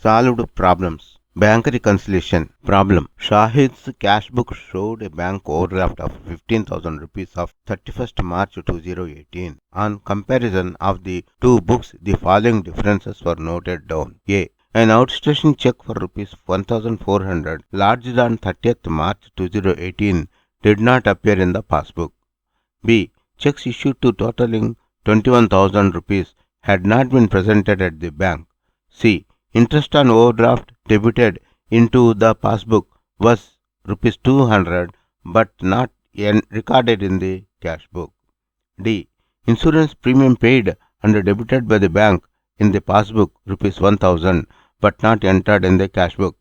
Solved problems. Bank reconciliation. Problem. Shahid's cash book showed a bank overdraft of 15,000 rupees of 31st March 2018. On comparison of the two books, the following differences were noted down. A. An outstanding check for rupees 1,400 lodged on 30th March 2018 did not appear in the passbook. B. Checks issued to totaling 21,000 rupees had not been presented at the bank. C. Interest on overdraft debited into the passbook was rupees 200 but not recorded in the cash book. D. Insurance premium paid and debited by the bank in the passbook rupees 1,000 but not entered in the cash book.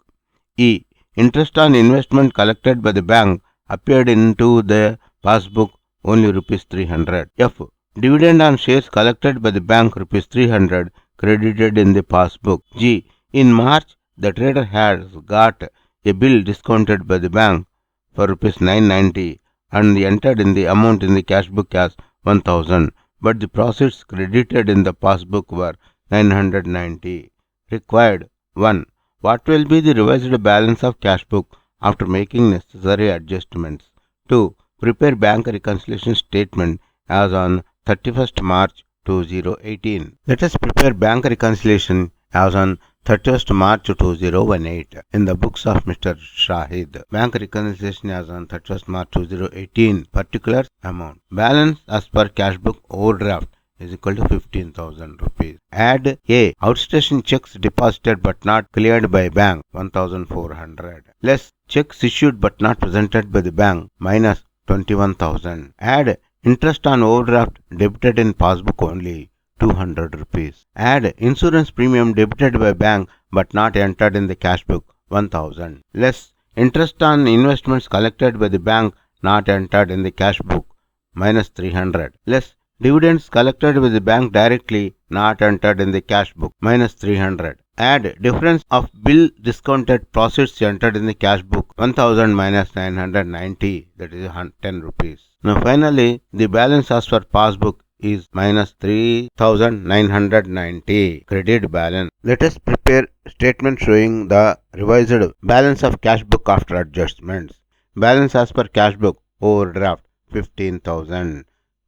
E. Interest on investment collected by the bank appeared into the passbook only rupees 300. F. Dividend on shares collected by the bank rupees 300 credited in the passbook. G. In March, the trader has got a bill discounted by the bank for rupees 990 and entered in the amount in the cash book as 1,000, but the proceeds credited in the passbook were 990. Required 1. What will be the revised balance of cash book after making necessary adjustments? 2. Prepare bank reconciliation statement as on 31st March 2018. Let us prepare bank reconciliation as on 31st March 2018 in the books of Mr. Shahid. Bank reconciliation as on 31st March 2018. Particulars amount. Balance as per cash book overdraft is equal to 15,000 rupees. Add A. Outstanding checks deposited but not cleared by bank 1,400. Less checks issued but not presented by the bank minus 21,000. Add interest on overdraft debited in passbook only 200 rupees. Add insurance premium debited by bank but not entered in the cash book 1,000. Less interest on investments collected by the bank not entered in the cash book minus 300. Less dividends collected by the bank directly not entered in the cash book minus 300. Add difference of bill discounted proceeds entered in the cash book 1,000 minus 990, that is 10 rupees. Now finally the balance as per passbook is minus 3,990 credit balance. Let us prepare statement showing the revised balance of cash book after adjustments. Balance as per cash book overdraft 15,000.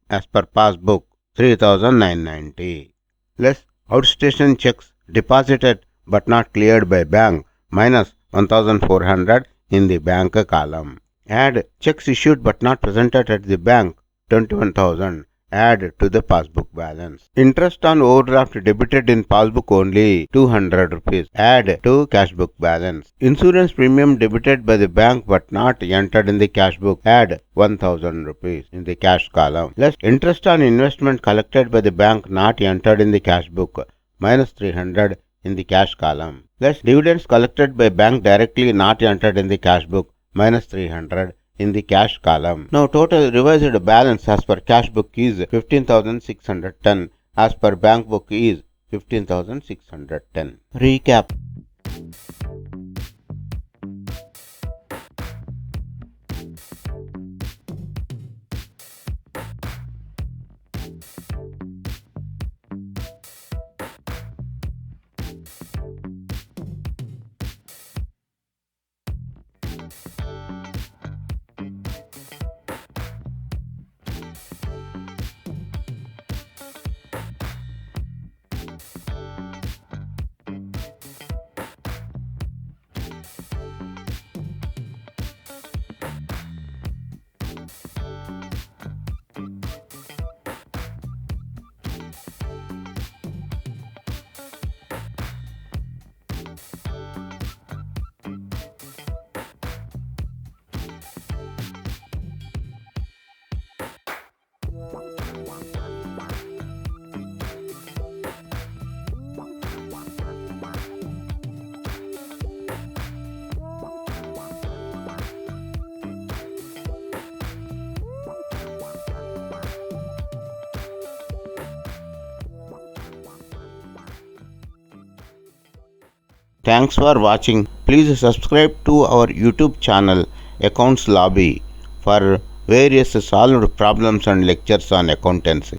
As per passbook 3,990. Less outstanding checks deposited but not cleared by bank minus 1,400 in the bank column. Add checks issued but not presented at the bank 21,000. Add to the passbook balance. Interest on overdraft debited in passbook only 200 rupees. Add to cash book balance. Insurance premium debited by the bank but not entered in the cash book. Add 1,000 rupees in the cash column. Less interest on investment collected by the bank not entered in the cash book minus 300 in the cash column. Less dividends collected by bank directly not entered in the cash book minus 300 in the cash column. Now total revised balance as per cash book is 15,610. As per bank book is 15,610. Recap. Thanks for watching. Please subscribe to our YouTube channel Accounts Lobby for various solved problems and lectures on accountancy.